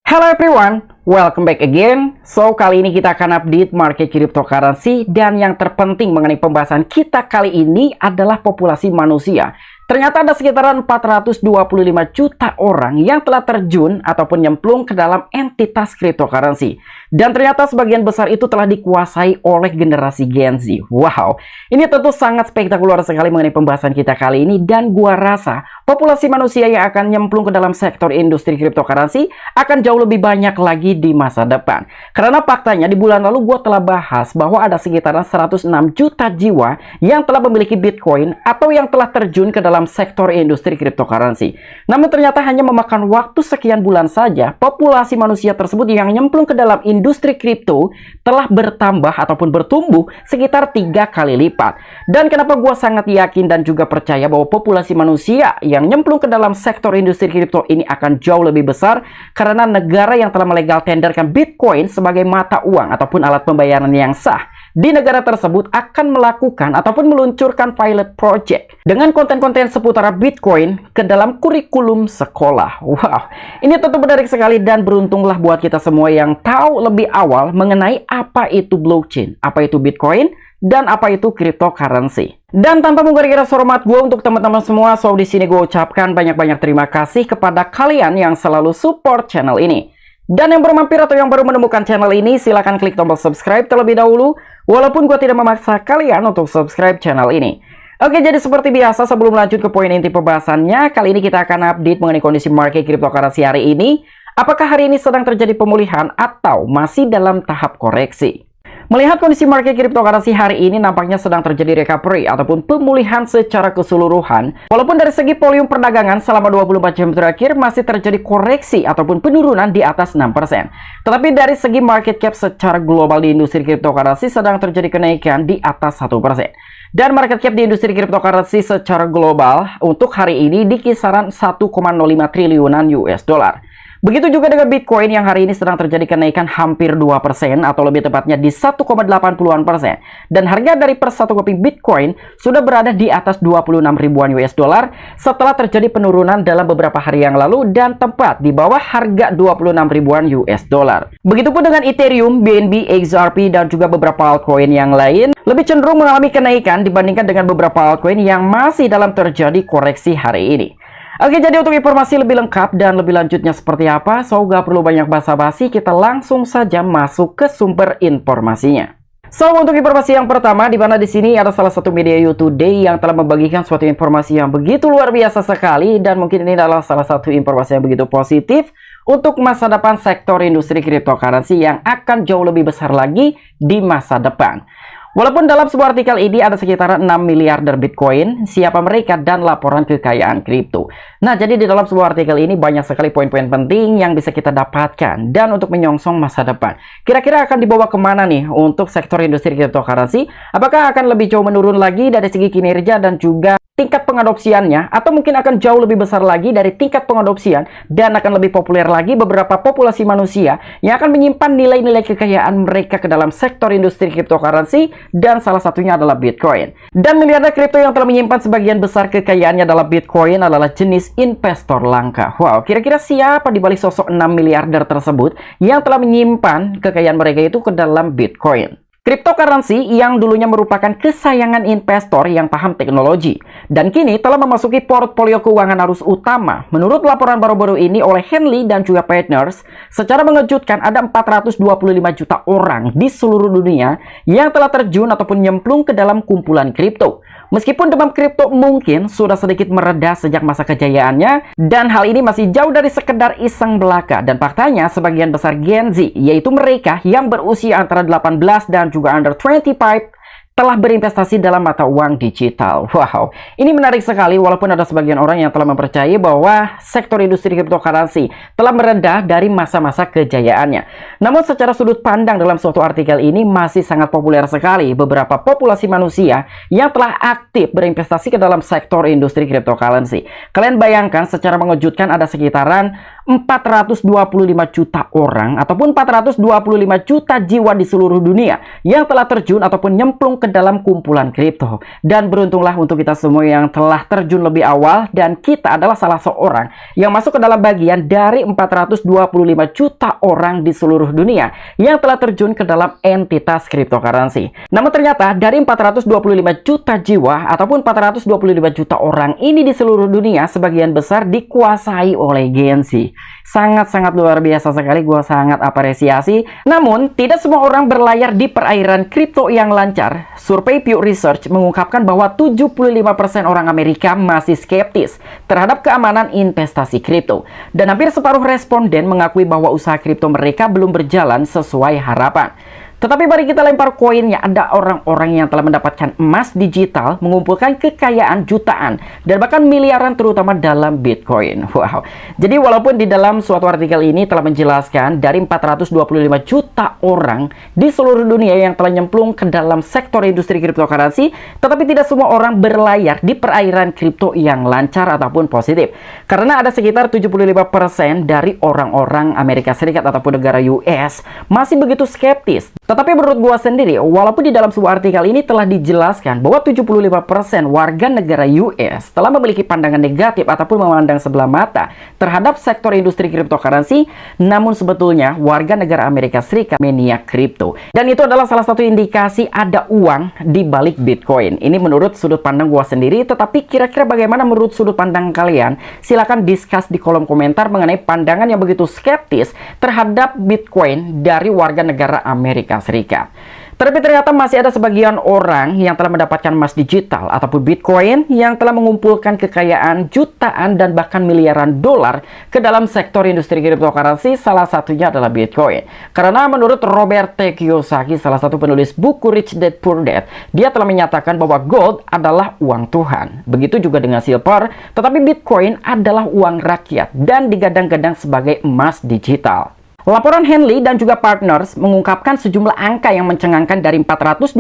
Hello everyone, welcome back again. So, kali ini kita akan update market cryptocurrency dan yang terpenting mengenai pembahasan kita kali ini adalah populasi manusia. Ternyata ada sekitaran 425 juta orang yang telah terjun ataupun nyemplung ke dalam entitas cryptocurrency. Dan ternyata sebagian besar itu telah dikuasai oleh generasi Gen Z. Wow, ini tentu sangat spektakuler sekali mengenai pembahasan kita kali ini. Dan gua rasa populasi manusia yang akan nyemplung ke dalam sektor industri cryptocurrency akan jauh lebih banyak lagi di masa depan. Karena faktanya di bulan lalu gua telah bahas bahwa ada sekitaran 106 juta jiwa yang telah memiliki Bitcoin atau yang telah terjun ke dalam sektor industri cryptocurrency. Namun ternyata hanya memakan waktu sekian bulan saja, populasi manusia tersebut yang nyemplung ke dalam industri kripto telah bertambah ataupun bertumbuh sekitar 3 kali lipat. Dan kenapa gue sangat yakin dan juga percaya bahwa populasi manusia yang nyemplung ke dalam sektor industri kripto ini akan jauh lebih besar, karena negara yang telah melegal tenderkan Bitcoin sebagai mata uang ataupun alat pembayaran yang sah di negara tersebut akan melakukan ataupun meluncurkan pilot project dengan konten-konten seputar Bitcoin ke dalam kurikulum sekolah. Wow, ini tentu menarik sekali dan beruntunglah buat kita semua yang tahu lebih awal mengenai apa itu blockchain, apa itu Bitcoin, dan apa itu cryptocurrency. Dan tanpa menggurui hormat gue untuk teman-teman semua, so di sini gue ucapkan banyak-banyak terima kasih kepada kalian yang selalu support channel ini. Dan yang baru mampir atau yang baru menemukan channel ini, silahkan klik tombol subscribe terlebih dahulu, walaupun gue tidak memaksa kalian untuk subscribe channel ini. Oke, jadi seperti biasa sebelum lanjut ke poin inti pembahasannya, kali ini kita akan update mengenai kondisi market cryptocurrency hari ini. Apakah hari ini sedang terjadi pemulihan atau masih dalam tahap koreksi? Melihat kondisi market cryptocurrency hari ini nampaknya sedang terjadi recovery ataupun pemulihan secara keseluruhan. Walaupun dari segi volume perdagangan selama 24 jam terakhir masih terjadi koreksi ataupun penurunan di atas 6%. Tetapi dari segi market cap secara global di industri cryptocurrency sedang terjadi kenaikan di atas 1%. Dan market cap di industri cryptocurrency secara global untuk hari ini di kisaran 1,05 triliunan US dollar. Begitu juga dengan Bitcoin yang hari ini sedang terjadi kenaikan hampir 2% atau lebih tepatnya di 1,80%. Dan harga dari per satu kopi Bitcoin sudah berada di atas 26 ribuan US dollar setelah terjadi penurunan dalam beberapa hari yang lalu dan tepat di bawah harga 26 ribuan US dollar. Begitupun dengan Ethereum, BNB, XRP, dan juga beberapa altcoin yang lain lebih cenderung mengalami kenaikan dibandingkan dengan beberapa altcoin yang masih dalam terjadi koreksi hari ini. Oke, jadi untuk informasi lebih lengkap dan lebih lanjutnya seperti apa, so gak perlu banyak basa-basi, kita langsung saja masuk ke sumber informasinya. So, untuk informasi yang pertama, di mana di sini ada salah satu media You Today yang telah membagikan suatu informasi yang begitu luar biasa sekali, dan mungkin ini adalah salah satu informasi yang begitu positif untuk masa depan sektor industri cryptocurrency yang akan jauh lebih besar lagi di masa depan. Walaupun dalam sebuah artikel ini ada sekitar 6 miliarder Bitcoin, siapa mereka, dan laporan kekayaan kripto. Nah, jadi di dalam sebuah artikel ini banyak sekali poin-poin penting yang bisa kita dapatkan dan untuk menyongsong masa depan. Kira-kira akan dibawa kemana nih untuk sektor industri cryptocurrency? Apakah akan lebih jauh menurun lagi dari segi kinerja dan juga tingkat pengadopsiannya, atau mungkin akan jauh lebih besar lagi dari tingkat pengadopsian dan akan lebih populer lagi beberapa populasi manusia yang akan menyimpan nilai-nilai kekayaan mereka ke dalam sektor industri cryptocurrency, dan salah satunya adalah Bitcoin. Dan miliarder kripto yang telah menyimpan sebagian besar kekayaannya dalam Bitcoin adalah jenis investor langka. Wow, kira-kira siapa di balik sosok 6 miliarder tersebut yang telah menyimpan kekayaan mereka itu ke dalam Bitcoin? Cryptocurrency yang dulunya merupakan kesayangan investor yang paham teknologi dan kini telah memasuki portfolio keuangan arus utama. Menurut laporan baru-baru ini oleh Henley dan juga Partners, secara mengejutkan ada 425 juta orang di seluruh dunia yang telah terjun ataupun nyemplung ke dalam kumpulan kripto. Meskipun demam kripto mungkin sudah sedikit mereda sejak masa kejayaannya, dan hal ini masih jauh dari sekedar iseng belaka, dan faktanya sebagian besar Gen Z, yaitu mereka yang berusia antara 18 dan juga under 25, telah berinvestasi dalam mata uang digital. Wow, ini menarik sekali walaupun ada sebagian orang yang telah mempercayai bahwa sektor industri cryptocurrency telah meredah dari masa-masa kejayaannya. Namun secara sudut pandang dalam suatu artikel ini masih sangat populer sekali beberapa populasi manusia yang telah aktif berinvestasi ke dalam sektor industri cryptocurrency. Kalian bayangkan secara mengejutkan ada sekitaran 425 juta orang ataupun 425 juta jiwa di seluruh dunia yang telah terjun ataupun nyemplung ke dalam kumpulan kripto. Dan beruntunglah untuk kita semua yang telah terjun lebih awal, dan kita adalah salah seorang yang masuk ke dalam bagian dari 425 juta orang di seluruh dunia yang telah terjun ke dalam entitas cryptocurrency. Namun ternyata dari 425 juta jiwa ataupun 425 juta orang ini di seluruh dunia, sebagian besar dikuasai oleh Gensi. Sangat-sangat luar biasa sekali, gue sangat apresiasi. Namun, tidak semua orang berlayar di perairan kripto yang lancar. Survei Pew Research mengungkapkan bahwa 75% orang Amerika masih skeptis terhadap keamanan investasi kripto. Dan hampir separuh responden mengakui bahwa usaha kripto mereka belum berjalan sesuai harapan. Tetapi mari kita lempar koinnya, ada orang-orang yang telah mendapatkan emas digital, mengumpulkan kekayaan jutaan, dan bahkan miliaran terutama dalam Bitcoin. Wow. Jadi walaupun di dalam suatu artikel ini telah menjelaskan dari 425 juta orang di seluruh dunia yang telah nyemplung ke dalam sektor industri cryptocurrency, tetapi tidak semua orang berlayar di perairan kripto yang lancar ataupun positif. Karena ada sekitar 75% dari orang-orang Amerika Serikat ataupun negara US masih begitu skeptis. Tetapi menurut gua sendiri, walaupun di dalam sebuah artikel ini telah dijelaskan bahwa 75% warga negara US telah memiliki pandangan negatif ataupun memandang sebelah mata terhadap sektor industri cryptocurrency, namun sebetulnya warga negara Amerika Serikat maniak kripto. Dan itu adalah salah satu indikasi ada uang di balik Bitcoin. Ini menurut sudut pandang gua sendiri, tetapi kira-kira bagaimana menurut sudut pandang kalian? Silahkan discuss di kolom komentar mengenai pandangan yang begitu skeptis terhadap Bitcoin dari warga negara Amerika Serikat. Tapi ternyata masih ada sebagian orang yang telah mendapatkan emas digital ataupun Bitcoin yang telah mengumpulkan kekayaan jutaan dan bahkan miliaran dolar ke dalam sektor industri cryptocurrency, salah satunya adalah Bitcoin. Karena menurut Robert T. Kiyosaki, salah satu penulis buku Rich Dad Poor Dad, dia telah menyatakan bahwa gold adalah uang Tuhan. Begitu juga dengan silver, tetapi Bitcoin adalah uang rakyat dan digadang-gadang sebagai emas digital. Laporan Henley dan juga Partners mengungkapkan sejumlah angka yang mencengangkan. Dari 425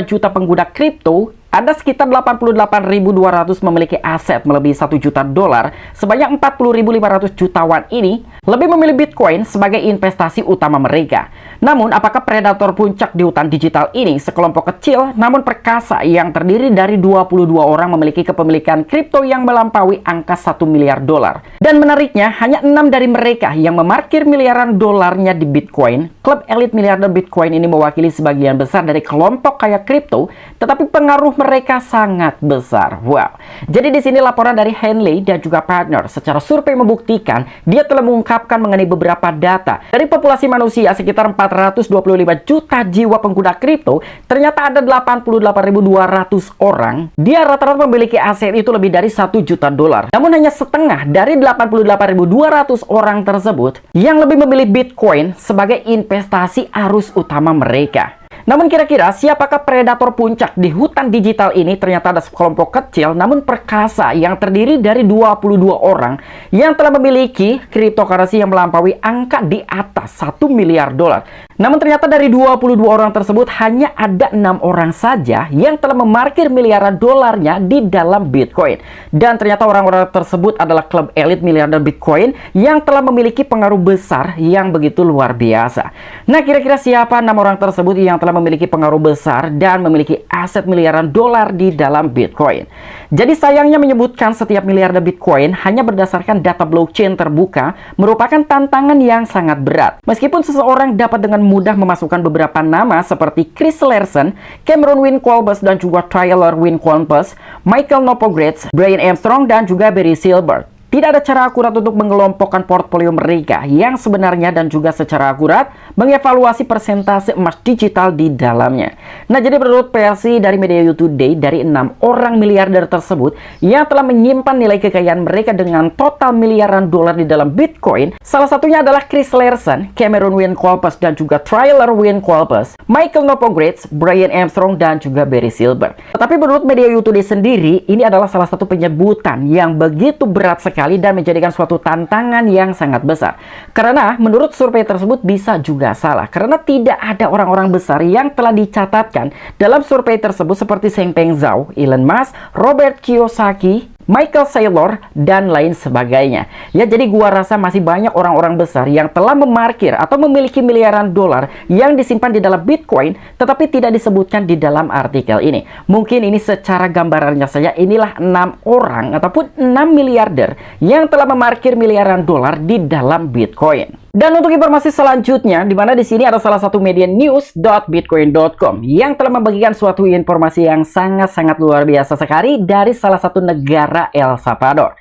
juta pengguna kripto, ada sekitar 88.200 memiliki aset melebihi 1 juta dolar. Sebanyak 40.500 jutawan ini lebih memilih Bitcoin sebagai investasi utama mereka. Namun, apakah predator puncak di hutan digital ini sekelompok kecil namun perkasa yang terdiri dari 22 orang memiliki kepemilikan kripto yang melampaui angka 1 miliar dolar. Dan menariknya, hanya 6 dari mereka yang memarkir miliaran dolarnya di Bitcoin. Klub elit miliarder Bitcoin ini mewakili sebagian besar dari kelompok kaya kripto, tetapi pengaruh mereka sangat besar. Wow. Jadi di sini laporan dari Henley dan juga Partners secara survei membuktikan, dia telah mengungkapkan mengenai beberapa data. Dari populasi manusia sekitar 425 juta jiwa pengguna kripto, ternyata ada 88.200 orang. Dia rata-rata memiliki aset itu lebih dari 1 juta dolar. Namun hanya setengah dari 88.200 orang tersebut yang lebih memilih Bitcoin sebagai investasi arus utama mereka. Namun kira-kira siapakah predator puncak di hutan digital ini? Ternyata ada sekelompok kecil namun perkasa yang terdiri dari 22 orang yang telah memiliki cryptocurrency yang melampaui angka di atas 1 miliar dolar. Namun ternyata dari 22 orang tersebut hanya ada 6 orang saja yang telah memarkir miliaran dolarnya di dalam Bitcoin. Dan ternyata orang-orang tersebut adalah klub elit miliarder Bitcoin yang telah memiliki pengaruh besar yang begitu luar biasa. Nah, kira-kira siapa 6 orang tersebut yang telah memiliki pengaruh besar dan memiliki aset miliaran dolar di dalam Bitcoin? Jadi sayangnya menyebutkan setiap miliarder Bitcoin hanya berdasarkan data blockchain terbuka merupakan tantangan yang sangat berat. Meskipun seseorang dapat dengan mudah memasukkan beberapa nama seperti Chris Larsen, Cameron Winklevoss dan juga Tyler Winklevoss, Michael Novogratz, Brian Armstrong dan juga Barry Silbert. Tidak ada cara akurat untuk mengelompokkan portfolio mereka yang sebenarnya dan juga secara akurat mengevaluasi persentase emas digital di dalamnya. Nah, jadi menurut versi dari Media Today, dari 6 orang miliarder tersebut yang telah menyimpan nilai kekayaan mereka dengan total miliaran dolar di dalam Bitcoin, salah satunya adalah Chris Larsen, Cameron Winklevoss dan juga Tyler Winklevoss, Michael Novogratz, Brian Armstrong dan juga Barry Silbert. Tetapi menurut Media Today sendiri, ini adalah salah satu penyebutan yang begitu berat sekali dan menjadikan suatu tantangan yang sangat besar. Karena menurut survei tersebut bisa juga salah. Karena tidak ada orang-orang besar yang telah dicatatkan dalam survei tersebut seperti Changpeng Zhao, Elon Musk, Robert Kiyosaki, Michael Saylor, dan lain sebagainya. Ya, jadi gua rasa masih banyak orang-orang besar yang telah memarkir atau memiliki miliaran dolar yang disimpan di dalam Bitcoin, tetapi tidak disebutkan di dalam artikel ini. Mungkin ini secara gambarannya saja, inilah 6 orang ataupun 6 miliarder yang telah memarkir miliaran dolar di dalam Bitcoin. Dan untuk informasi selanjutnya, di mana di sini ada salah satu media news.bitcoin.com yang telah membagikan suatu informasi yang sangat-sangat luar biasa sekali dari salah satu negara El Salvador.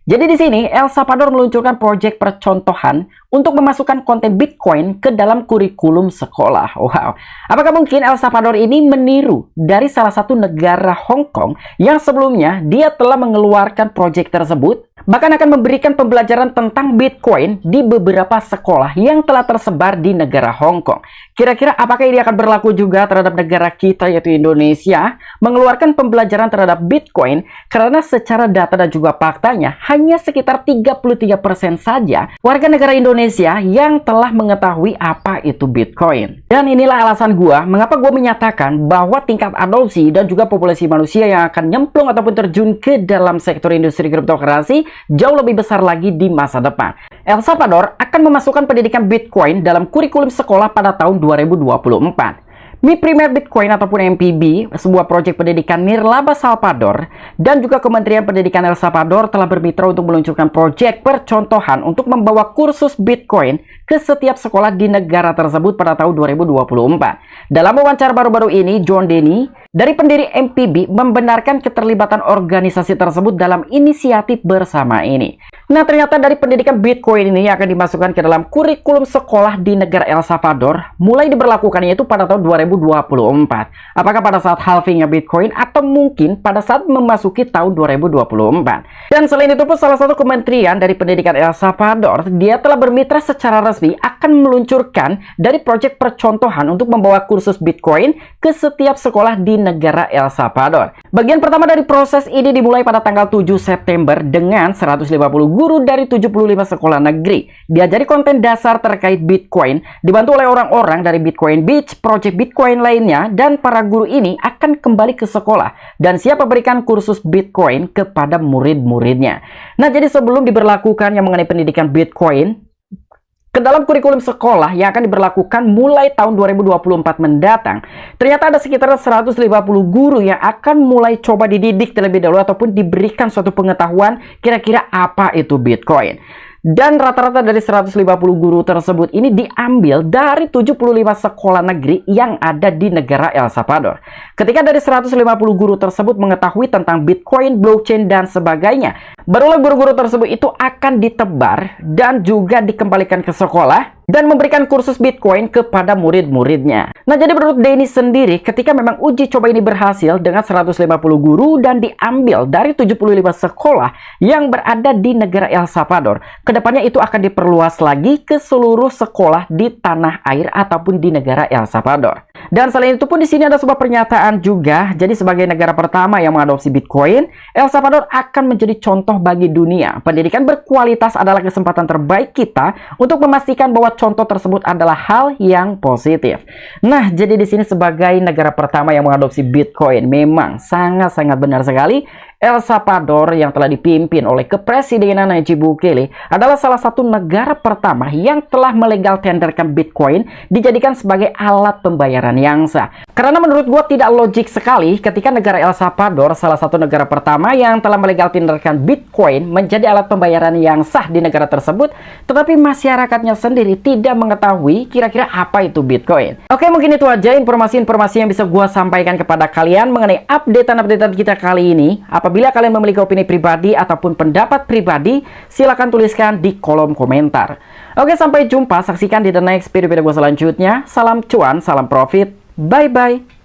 Jadi di sini El Salvador meluncurkan proyek percontohan untuk memasukkan konten Bitcoin ke dalam kurikulum sekolah. Wow, apakah mungkin El Salvador ini meniru dari salah satu negara Hong Kong yang sebelumnya dia telah mengeluarkan proyek tersebut, bahkan akan memberikan pembelajaran tentang Bitcoin di beberapa sekolah yang telah tersebar di negara Hong Kong. Kira-kira apakah ini akan berlaku juga terhadap negara kita yaitu Indonesia, mengeluarkan pembelajaran terhadap Bitcoin, karena secara data dan juga faktanya hanya sekitar 33% saja warga negara Indonesia yang telah mengetahui apa itu Bitcoin. Dan inilah alasan gua mengapa gua menyatakan bahwa tingkat adopsi dan juga populasi manusia yang akan nyemplung ataupun terjun ke dalam sektor industri cryptocurrency jauh lebih besar lagi di masa depan. El Salvador akan memasukkan pendidikan Bitcoin dalam kurikulum sekolah pada tahun 2024. Mi Primer Bitcoin ataupun MPB, sebuah proyek pendidikan nirlaba Salvador, dan juga Kementerian Pendidikan El Salvador telah bermitra untuk meluncurkan proyek percontohan untuk membawa kursus Bitcoin ke setiap sekolah di negara tersebut pada tahun 2024. Dalam wawancara baru-baru ini, John Denny dari pendiri MPB membenarkan keterlibatan organisasi tersebut dalam inisiatif bersama ini. Nah, ternyata dari pendidikan Bitcoin ini akan dimasukkan ke dalam kurikulum sekolah di negara El Salvador, mulai diberlakukannya itu pada tahun 2024. Apakah pada saat halvingnya Bitcoin atau mungkin pada saat memasuki tahun 2024. Dan selain itu pun salah satu kementerian dari pendidikan El Salvador, dia telah bermitra secara resmi akan meluncurkan dari proyek percontohan untuk membawa kursus Bitcoin ke setiap sekolah di negara El Salvador. Bagian pertama dari proses ini dimulai pada tanggal 7 September dengan 150 guru dari 75 sekolah negeri diajari konten dasar terkait Bitcoin, dibantu oleh orang-orang dari Bitcoin Beach, proyek Bitcoin lainnya, dan para guru ini akan kembali ke sekolah dan siap memberikan kursus Bitcoin kepada murid-muridnya. Nah, jadi sebelum diberlakukan yang mengenai pendidikan Bitcoin ke dalam kurikulum sekolah yang akan diberlakukan mulai tahun 2024 mendatang, ternyata ada sekitar 150 guru yang akan mulai coba dididik terlebih dahulu ataupun diberikan suatu pengetahuan kira-kira apa itu Bitcoin. Dan rata-rata dari 150 guru tersebut ini diambil dari 75 sekolah negeri yang ada di negara El Salvador. Ketika dari 150 guru tersebut mengetahui tentang Bitcoin, blockchain, dan sebagainya, barulah guru-guru tersebut itu akan ditebar dan juga dikembalikan ke sekolah dan memberikan kursus Bitcoin kepada murid-muridnya. Nah, jadi menurut Denny sendiri, ketika memang uji coba ini berhasil dengan 150 guru dan diambil dari 75 sekolah yang berada di negara El Salvador, kedepannya itu akan diperluas lagi ke seluruh sekolah di tanah air ataupun di negara El Salvador. Dan selain itu pun di sini ada sebuah pernyataan juga, jadi sebagai negara pertama yang mengadopsi Bitcoin, El Salvador akan menjadi contoh bagi dunia. Pendidikan berkualitas adalah kesempatan terbaik kita untuk memastikan bahwa contoh tersebut adalah hal yang positif. Nah, jadi di sini sebagai negara pertama yang mengadopsi Bitcoin, memang sangat-sangat benar sekali. El Salvador yang telah dipimpin oleh Kepresidenan Nayib Bukele adalah salah satu negara pertama yang telah melegal tenderkan Bitcoin dijadikan sebagai alat pembayaran yang sah. Karena menurut gua tidak logik sekali ketika negara El Salvador, salah satu negara pertama yang telah melegal tenderkan Bitcoin menjadi alat pembayaran yang sah di negara tersebut, tetapi masyarakatnya sendiri tidak mengetahui kira-kira apa itu Bitcoin. Oke, mungkin itu aja informasi-informasi yang bisa gua sampaikan kepada kalian mengenai update-update kita kali ini. Apabila kalian memiliki opini pribadi ataupun pendapat pribadi, silahkan tuliskan di kolom komentar. Oke, sampai jumpa. Saksikan di the next video gue selanjutnya. Salam cuan, salam profit. Bye-bye.